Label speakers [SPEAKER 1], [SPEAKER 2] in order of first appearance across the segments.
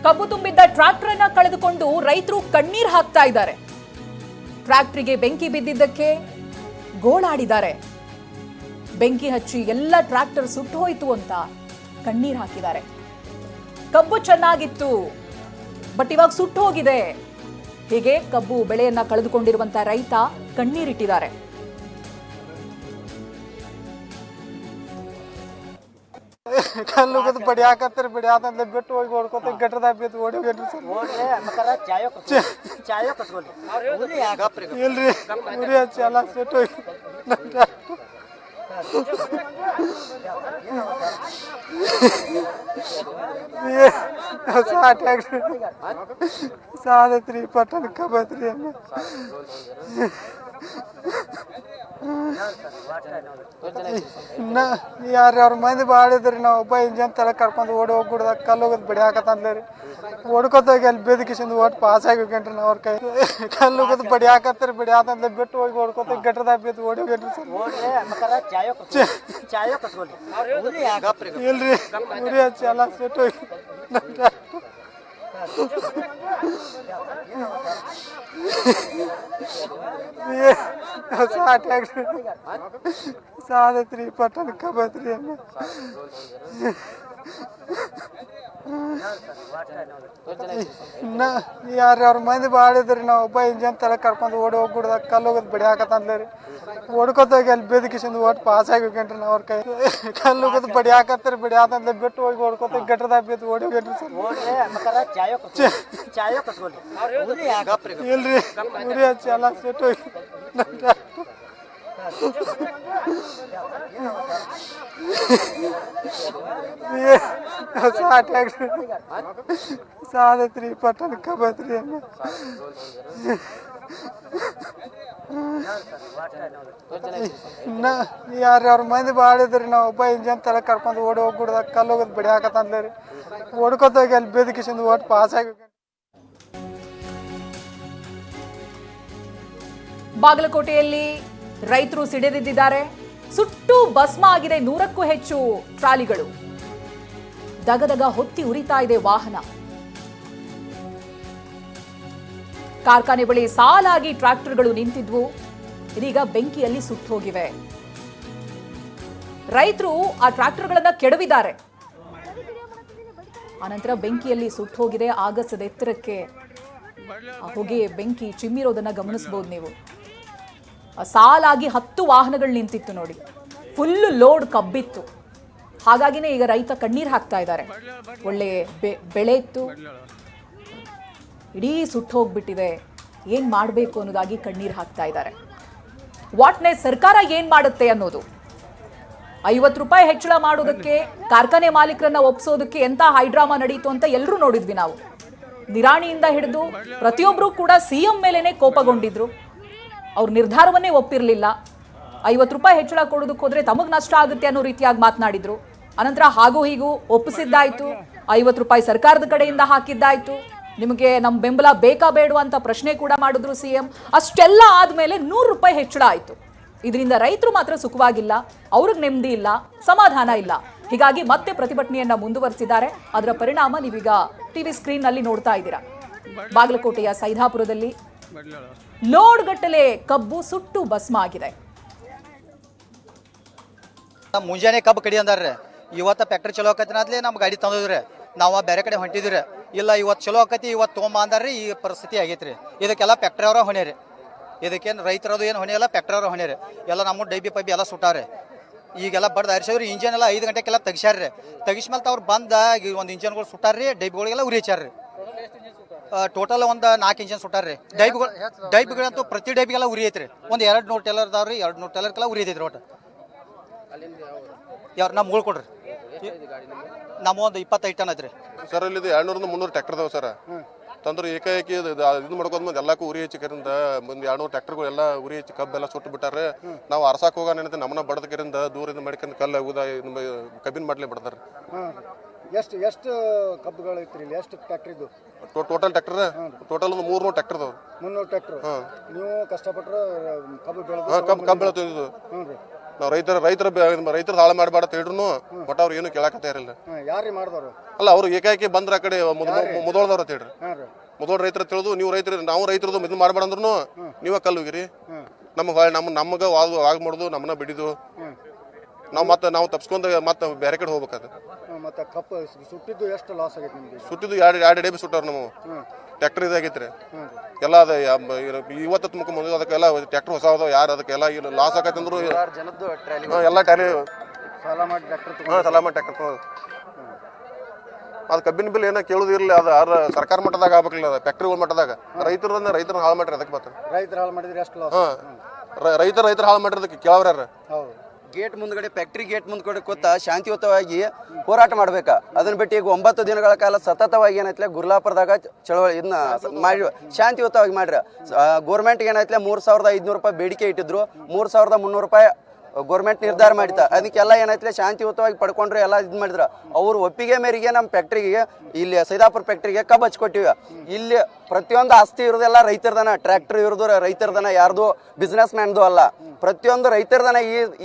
[SPEAKER 1] ಕಬ್ಬು ತುಂಬಿದ್ದ ಟ್ರಾಕ್ಟರ್ ಅನ್ನ ಕಳೆದುಕೊಂಡು ರೈತರು ಕಣ್ಣೀರ್ ಹಾಕ್ತಾ ಇದ್ದಾರೆ. ಟ್ರಾಕ್ಟರ್ಗೆ ಬೆಂಕಿ ಬಿದ್ದಿದ್ದಕ್ಕೆ ಗೋಳಾಡಿದ್ದಾರೆ. ಬೆಂಕಿ ಹಚ್ಚಿ ಎಲ್ಲ ಟ್ರಾಕ್ಟರ್ ಸುಟ್ಟು ಹೋಯಿತು ಅಂತ ಕಣ್ಣೀರ್ ಹಾಕಿದ್ದಾರೆ. ಕಬ್ಬು ಚೆನ್ನಾಗಿತ್ತು, ಬಟ್ ಇವಾಗ ಸುಟ್ಟು ಹೋಗಿದೆ. ಹೀಗೆ ಕಬ್ಬು ಬೆಳೆಯನ್ನ ಕಳೆದುಕೊಂಡಿರುವಂತ ರೈತ ಕಣ್ಣೀರಿಟ್ಟಿದ್ದಾರೆ.
[SPEAKER 2] ಕಲ್ಲುಗದು ಬಡಿಯಾಕತ್ತಾರೆ, ಬಡಿಯಾತಂದ್ರೆ ಬಿಟ್ಟು ಹೋಗಿ ಓಡ್ಕೋತ ಗಟ್ಟದಾಗ ಬಿದ್ದು ಓಡಿ ಹೋಗ್ರಿ ಸರ್. ಇಲ್ರಿ ಉರಿ ಹಚ್ಚಿ ಎಲ್ಲ ಸುಟ್ಟು ಹೋಗಿ ಸಾಟ್ಯಾಗ್ರಿ ಸಾದತ್ರಿ ಪಟ್ಟಣ ಕಬತ್ರಿ ಯಾರ್ಯಾರ ಮಂದಿ ಬಾಳಿದ್ರಿ ನಾವು ಒಬ್ಬ ಇಂಜನ್ ತಲೆ ಕರ್ಕೊಂಡು ಓಡಿ ಹೋಗ್ಬಿಡ್ದಾಗ ಕಲ್ಲು ಹೋಗೋದು ಬಿಡಿ ಹಾಕತ್ತಂದ್ರಿ ಓಡ್ಕೊತೋಗಿ ಅಲ್ಲಿ ಬೇದಕಿಸಿಂದ ಓಟ್ ಪಾಸ್ ಆಗಿ ಹೋಗ್ಯನ್ರಿ ನಾವು ಅವ್ರ ಕೈ ಕಲ್ಲು ಹೋಗೋದು ಬಡಿ ಹಾಕತ್ತಾರೆ, ಬಿಡಿ ಹಾಕಂದ್ರೆ ಬಿಟ್ಟು ಹೋಗಿ ಓಡ್ಕೊತ ಗಟ್ಟದಾಗ ಬಿದ್ದು ಓಡಿ ಹೋಗ್ಯನ್ರಿ ಸರ್. ಇಲ್ರಿ ಉರಿ ಹಚ್ಚಿ ಎಲ್ಲ ಸುಟ್ಟು ಹೋಗಿ ಸಾಟ್ಯಾಗ್ರಿ ಸಾದತ್ರಿ ಪಟ್ಟಣ ಕಬತ್ರಿ ಯಾರ್ಯಾರ ಮಂದಿ ಬಾಳಿದ್ರಿ ನಾವು ಒಬ್ಬ ಇಂಜನ್ ತಲೆ ಕರ್ಕೊಂಡು ಓಡಿ ಹೋಗ್ಬಿಡ್ದಾಗ ಕಲ್ಲು ಹೋಗೋದು ಬಿಡಿ ಹಾಕತ್ತಂದ್ರಿ ಓಡ್ಕೊತೋಗಿ ಅಲ್ಲಿ ಬೇದಕಿಸಿಂದ ಓಟ್ ಪಾಸ್ ಆಗಿ ಹೋಗ್ಯನ್ರಿ ನಾವು ಅವ್ರ ಕೈ ಕಲ್ಲು ಹೋಗೋದು ಬಡಿ ಹಾಕತ್ತಾರೆ, ಬಿಡಿ ಹಾಕಂದ್ರೆ ಬಿಟ್ಟು ಹೋಗಿ ಓಡ್ಕೊತ ಗಟ್ಟದಾಗ ಬಿದ್ದು ಓಡಿ ಹೋಗ್ಯನ್ರಿ ಸರ್. ಇಲ್ರಿ ಉರಿ ಹಚ್ಚಿ ಎಲ್ಲ ಸುಟ್ಟು ಹೋಗಿ ಸಾಟ್ಯಾಗ್ರಿ ಸಾದತ್ರಿ ಪಟ್ಟಣ ಕಬತ್ರಿ ಯಾರ್ಯಾರ ಮಂದಿ ಬಾಳಿದ್ರಿ ನಾವು ಒಬ್ಬ ಇಂಜನ್ ತಲೆ ಕರ್ಕೊಂಡು ಓಡಿ ಹೋಗ್ಬಿಡ್ದಾಗ ಕಲ್ಲು ಹೋಗೋದು ಬಿಡಿ ಹಾಕತ್ತಂದ್ರಿ ಓಡ್ಕೊತೋಗಿ ಅಲ್ಲಿ ಬೇದಕಿಸಿಂದ ಓಟ್ ಪಾಸ್ ಆಗಿ.
[SPEAKER 1] ಬಾಗಲಕೋಟೆಯಲ್ಲಿ ರೈತರು ಸಿಡಿದಿದ್ದಾರೆ. ಸುಟ್ಟು ಭಸ್ಮ ಆಗಿದೆ 100ಕ್ಕೂ ಹೆಚ್ಚು ಟ್ರಾಲಿಗಳು. ದಗದಗ ಹೊತ್ತಿ ಉರಿತಾ ಇದೆ ವಾಹನ. ಕಾರ್ಖಾನೆ ಬಳಿ ಸಾಲಾಗಿ ಟ್ರಾಕ್ಟರ್ಗಳು ನಿಂತಿದ್ವು, ಇದೀಗ ಬೆಂಕಿಯಲ್ಲಿ ಸುಟ್ಟು ಹೋಗಿವೆ. ರೈತರು ಆ ಟ್ರಾಕ್ಟರ್ಗಳನ್ನ ಕೆಡವಿದ್ದಾರೆ. ಆನಂತರ ಬೆಂಕಿಯಲ್ಲಿ ಸುಟ್ಟು ಹೋಗಿದೆ. ಆಗಸದ ಎತ್ತರಕ್ಕೆ ಹೊಗೆ ಬೆಂಕಿ ಚಿಮ್ಮಿರೋದನ್ನ ಗಮನಿಸಬಹುದು ನೀವು. ಸಾಲಾಗಿ 10 ವಾಹನಗಳು ನಿಂತಿತ್ತು ನೋಡಿ, ಫುಲ್ ಲೋಡ್ ಕಬ್ಬಿತ್ತು. ಹಾಗಾಗಿನೇ ಈಗ ರೈತ ಕಣ್ಣೀರು ಹಾಕ್ತಾ ಇದ್ದಾರೆ. ಒಳ್ಳೆ ಬೆಳೆ ಇತ್ತು, ಇಡೀ ಸುಟ್ಟು ಹೋಗ್ಬಿಟ್ಟಿದೆ, ಏನ್ ಮಾಡಬೇಕು ಅನ್ನೋದಾಗಿ ಕಣ್ಣೀರು ಹಾಕ್ತಾ ಇದ್ದಾರೆ. ವಾಟ್ನೆ ಸರ್ಕಾರ ಏನ್ ಮಾಡುತ್ತೆ ಅನ್ನೋದು, 50 ರೂಪಾಯಿ ಹೆಚ್ಚಳ ಮಾಡೋದಕ್ಕೆ ಕಾರ್ಖಾನೆ ಮಾಲೀಕರನ್ನ ಒಪ್ಸೋದಕ್ಕೆ ಎಂತ ಹೈಡ್ರಾಮಾ ನಡೀತು ಅಂತ ಎಲ್ಲರೂ ನೋಡಿದ್ವಿ ನಾವು. ನಿರಾಣಿಯಿಂದ ಹಿಡಿದು ಪ್ರತಿಯೊಬ್ಬರು ಕೂಡ ಸಿಎಂ ಮೇಲೇನೆ ಕೋಪಗೊಂಡಿದ್ರು. ಅವ್ರ ನಿರ್ಧಾರವನ್ನೇ ಒಪ್ಪಿರಲಿಲ್ಲ. 50 ರೂಪಾಯಿ ಹೆಚ್ಚಳ ಕೊಡೋದಕ್ಕೆ ಹೋದ್ರೆ ತಮಗ್ ನಷ್ಟ ಆಗುತ್ತೆ ಅನ್ನೋ ರೀತಿಯಾಗಿ ಮಾತನಾಡಿದ್ರು. ಅನಂತರ ಹಾಗೂ ಹೀಗೂ ಒಪ್ಪಿಸಿದ್ದಾಯ್ತು. 50 ರೂಪಾಯಿ ಸರ್ಕಾರದ ಕಡೆಯಿಂದ ಹಾಕಿದ್ದಾಯ್ತು. ನಿಮಗೆ ನಮ್ಮ ಬೆಂಬಲ ಬೇಕಾ ಬೇಡವಾ ಅಂತ ಪ್ರಶ್ನೆ ಕೂಡ ಮಾಡಿದ್ರು ಸಿಎಂ. ಅಷ್ಟೆಲ್ಲ ಆದ್ಮೇಲೆ 100 ರೂಪಾಯಿ ಹೆಚ್ಚಳ ಆಯ್ತು. ಇದರಿಂದ ರೈತರು ಮಾತ್ರ ಸುಖವಾಗಿಲ್ಲ, ಅವ್ರಿಗೆ ನೆಮ್ಮದಿ ಇಲ್ಲ, ಸಮಾಧಾನ ಇಲ್ಲ. ಹೀಗಾಗಿ ಮತ್ತೆ ಪ್ರತಿಭಟನೆಯನ್ನ ಮುಂದುವರಿಸಿದ್ದಾರೆ. ಅದರ ಪರಿಣಾಮ ನೀವೀಗ ಟಿವಿ ಸ್ಕ್ರೀನ್ ನಲ್ಲಿ ನೋಡ್ತಾ ಇದ್ದೀರಾ. ಬಾಗಲಕೋಟೆಯ ಸೈದಾಪುರದಲ್ಲಿ ಲೋಡ್ ಗಟ್ಟಲೆ ಕಬ್ಬು ಸುಟ್ಟು ಭಸ್ಮ ಆಗಿದೆ.
[SPEAKER 3] ಮುಂಜಾನೆ ಕಬ್ಬು ಕಡಿ ಅಂದಾರ್ರಿ, ಇವತ್ತು ಫ್ಯಾಕ್ಟ್ರಿ ಚಲೋ ಆಕತಿನಾದ್ಲೇ ನಮ್ಮ ಗಾಡಿ ತಂದಿದ್ರಿ, ನಾವು ಬೇರೆ ಕಡೆ ಹೊಂಟಿದ್ರಿ. ಇಲ್ಲ ಇವತ್ತು ಚಲೋ ಆಕತಿ, ಇವತ್ತು ತೊಗೊಂಬ ಅಂದಾರ್ರಿ. ಈ ಪರಿಸ್ಥಿತಿ ಆಗೈತ್ರಿ. ಇದಕ್ಕೆಲ್ಲ ಫ್ಯಾಕ್ಟ್ರಿ ಅವರ ಹೊಣೆರಿ. ಇದಕ್ಕೇನು ರೈತರದು ಏನು ಹೊಣೆ ಇಲ್ಲ, ಫ್ಯಾಕ್ಟ್ರಿ ಅವರ ಹೊಣೆರಿ. ಎಲ್ಲ ನಮ್ಮ ಡೈಬಿ ಪೈಬಿ ಎಲ್ಲ ಸುಟ್ಟಾರೆ. ಈಗೆಲ್ಲ ಬಡ್ದು ಅರಿಸಿದ್ರಿ. ಇಂಜನ್ ಎಲ್ಲ 5 ಗಂಟೆಗೆಲ್ಲ ತೆಗಿಸ್ಯಾರ್ರಿ. ತೆಗಿಸ್ಮೇಲೆ ಅವ್ರು ಬಂದ ಒಂದು ಇಂಜನ್ಗಳು ಸುಟ್ಟಾರ್ರಿ, ಡೈಬಿಗಳಿಗೆಲ್ಲ ಉರಿ ಹಚ್ಚಾರ್ರಿ. ಟೋಟಲ್ ಒಂದು 4 ಇಂಜನ್ ಸುಟ್ಟಾರ್ರಿ. ಡೈಬಿಗಳಂತೂ ಪ್ರತಿ ಡೈಬಿಗೆಲ್ಲ ಉರಿ ಐತ್ರಿ. ಒಂದು 200 ಟೇಲರ್ ಅದಾವ್ರಿ, 200 ಟೇಲರ್ಗೆಲ್ಲ ಉರಿ ಐತ್ರಿ. ಒಟ್ಟು ಯಾರು ನಮ್ಮ ಮೂಳ್ ಕೊಡ್ರಿ, ನಮ್ಮ ಒಂದು 25 ಟನ್ ಐತ್ರಿ
[SPEAKER 4] ಸರ್. ಇಲ್ಲಿ 200 300 ಟ್ರ್ಯಾಕ್ಟರ್ ಅದಾವ ಸರ್. ತಂದ್ರೆ ಏಕಾಏಕಿ ಇದು ಮಾಡ್ಕೊಂಡ್ ಎಲ್ಲಕ್ಕೂ ಉರಿ ಹೆಚ್ಚಿಕರಿಂದ ಒಂದು 200 ಟ್ರ್ಯಾಕ್ಟರ್ಗಳೆಲ್ಲ ಉರಿ ಹೆಚ್ಚಿ ಕಬ್ಬೆಲ್ಲ ಸುಟ್ಟು ಬಿಟ್ಟಾರೆ. ನಾವು ಅರ್ಸಾಕ್ ಹೋಗೋಣ ನಮ್ಮನ್ನ ಬಡದಕರಿಂದ ದೂರಿಂದ ಮಾಡ್ಕೊಂಡು ಕಲ್ಲ ಉದ ಕಬ್ಬಿನ ಮಾಡ್ಲಿ ಬಿಡ್ತಾರೆ.
[SPEAKER 2] ಎಷ್ಟು ಕಬ್ಬುಗಳು ಐತ್ರಿ ಇಲ್ಲಿ? ಎಷ್ಟು ಫ್ಯಾಕ್ಟ್ರಿದು
[SPEAKER 4] ಟೋಟಲ್ ಟ್ರ್ಯಾಕ್ಟರ್? ಟೋಟಲ್ ಒಂದು 300 ಟ್ರ್ಯಾಕ್ಟರ್ ಅದಾವ.
[SPEAKER 2] 300 ಟ್ರ್ಯಾಕ್ಟರ್. ನೀವು ಕಷ್ಟಪಟ್ಟರೆ ಕಬ್ಬು
[SPEAKER 4] ಕಬ್ಬು ಬೆಳೆದು. ನಾವು ರೈತರ ಹಾಳು ಮಾಡಬೇಡ ಅಂತ ಹೇಳ್ರು ಒಟ್ಟು ಅವ್ರು ಏನು ಕೇಳಕತ್ತಾ ಇರಲಿಲ್ಲ.
[SPEAKER 2] ಯಾರು ಮಾಡಿದವರು?
[SPEAKER 4] ಅಲ್ಲ ಅವ್ರು ಏಕಾಏಕಿ ಬಂದ್ರ ಆ ಕಡೆ ಮುದೋಳದವ್ರು ಅಂತ ಹೇಳ್ರಿ. ಮುದೋಳ ರೈತರ ತಿಳಿದು ನೀವು ರೈತರು ನಾವು ರೈತರದು ಇದು ಮಾಡಬೇಡ ಅಂದ್ರೂ ನೀವೇ ಕಲ್ಲು ಹೋಗಿರಿ, ನಮಗೆ ವಾಗ್ ಮಾಡೋದು, ನಮ್ಮನ್ನ ಬಿಡಿದು ನಾವು ತಪ್ಸ್ಕೊಂಡು ಮತ್ತೆ ಬೇರೆ ಕಡೆ ಹೋಗ್ಬೇಕಾದ್ರೆ.
[SPEAKER 2] ಮತ್ತೆ ಕಪ್ಪು ಸುಟ್ಟಿದ್ದು ಎಷ್ಟು ಲಾಸ್ ಆಗೈತೆ ನಿಮ್ಗೆ?
[SPEAKER 4] ಸುಟ್ಟಿದ್ದು ಎರಡು ಡೇಬಿ ಸುಟ್ಟವ್ರು ನಮ್ಮ ಟ್ಯಾಕ್ಟರ್ ಇದಾಗೈತ್ರಿ ಎಲ್ಲ. ಅದ ಇವತ್ತು ಮುಖ ಮುಂದೆ ಅದಕ್ಕೆಲ್ಲ ಟ್ಯಾಕ್ಟರ್ ಹೊಸ ಅದಾವ, ಯಾರು ಅದಕ್ಕೆಲ್ಲ ಲಾಸ್ ಆಗೈತೆ ಅಂದ್ರು ಎಲ್ಲ ಟ್ಯಾಲಿ
[SPEAKER 2] ಸಾಲ ಮಾಡಿ ಟ್ಯಾಕ್ಟರ್
[SPEAKER 4] ತಗೊಳ್ಳೋದು. ಅದು ಕಬ್ಬಿನ ಬಿಲ್ ಏನೋ ಕೇಳುದಿರಲಿಲ್ಲ, ಅದು ಸರ್ಕಾರ ಮಟ್ಟದಾಗ ಆಗ್ಬೇಕಿಲ್ಲ, ಅದು ಫ್ಯಾಕ್ಟ್ರಿಗಳ ಮಟ್ಟದಾಗ. ರೈತರ ಹಾಳು ಮಾಡ್ರಿ ಅದಕ್ಕೆ ಬರ್ತಾರೆ.
[SPEAKER 2] ರೈತರು ಹಾಳು ಮಾಡಿದ್ರೆ ಎಷ್ಟು ಲಾಸ್?
[SPEAKER 4] ರೈತರ ಹಾಳು ಮಾಡಿರೋದಕ್ಕೆ ಕೇಳವ್ರ.
[SPEAKER 2] ಹೌದು.
[SPEAKER 5] ಗೇಟ್ ಮುಂದ್ಗಡೆ ಫ್ಯಾಕ್ಟ್ರಿ ಗೇಟ್ ಮುಂದ್ಗಡೆ ಕೂತ ಶಾಂತಿಯುತವಾಗಿ ಹೋರಾಟ ಮಾಡ್ಬೇಕ. ಅದನ್ನ ಬಿಟ್ಟು ಈಗ 9 ದಿನಗಳ ಕಾಲ ಸತತವಾಗಿ ಏನೈತ್ಲೆ ಗುರ್ಲಾಪುರದಾಗ ಚಳವಳಿ ಇದನ್ನ ಮಾಡಿ ಶಾಂತಿಯುತವಾಗಿ ಮಾಡ್ರ. ಗೋರ್ಮೆಂಟ್ಗೆ ಏನೈತ್ಲೆ 3,500 ರೂಪಾಯಿ ಬೇಡಿಕೆ ಇಟ್ಟಿದ್ರು, 3,300 ರೂಪಾಯಿ ಗೋರ್ಮೆಂಟ್ ನಿರ್ಧಾರ ಮಾಡಿತ. ಅದಕ್ಕೆಲ್ಲ ಏನೈತ್ಲೆ ಶಾಂತಿಯುತವಾಗಿ ಪಡ್ಕೊಂಡ್ರೆ ಎಲ್ಲ ಇದು ಮಾಡಿದ್ರ. ಅವ್ರು ಒಪ್ಪಿಗೆ ಮೇರೆಗೆ ನಮ್ಮ ಫ್ಯಾಕ್ಟ್ರಿಗೆ ಇಲ್ಲಿ ಸೈದಾಪುರ ಫ್ಯಾಕ್ಟ್ರಿಗೆ ಕಬ್ಬು ಹಚ್ಕೊಟ್ಟಿವಿ. ಇಲ್ಲಿ ಪ್ರತಿಯೊಂದು ಆಸ್ತಿ ಇರೋದೆಲ್ಲ ರೈತರದನ, ಟ್ರ್ಯಾಕ್ಟರ್ ಇರೋದು ರೈತರದನ, ಯಾರ್ದು ಬಿಸ್ನೆಸ್ ಮ್ಯಾನ್ದು ಅಲ್ಲ, ಪ್ರತಿಯೊಂದು ರೈತರದನ.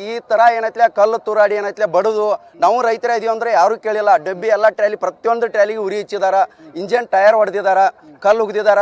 [SPEAKER 5] ಈ ತರ ಏನೈತ್ಲೆ ಕಲ್ಲು ತೂರಾಡಿ ಏನೈತ್ಲೆ ಬಡುದು. ನಾವು ರೈತರ ಇದೀವಿ ಅಂದ್ರೆ ಯಾರು ಕೇಳಿಲ್ಲ. ಡಬ್ಬಿ ಎಲ್ಲ ಟ್ರಾಲಿ ಪ್ರತಿಯೊಂದು ಟ್ರಾಲಿಗೆ ಉರಿ ಹಚ್ಚಿದಾರ, ಇಂಜಿನ್ ಟೈರ್ ಹೊಡೆದಿದಾರ, ಕಲ್ಲು ಉಗ್ದಿದಾರ.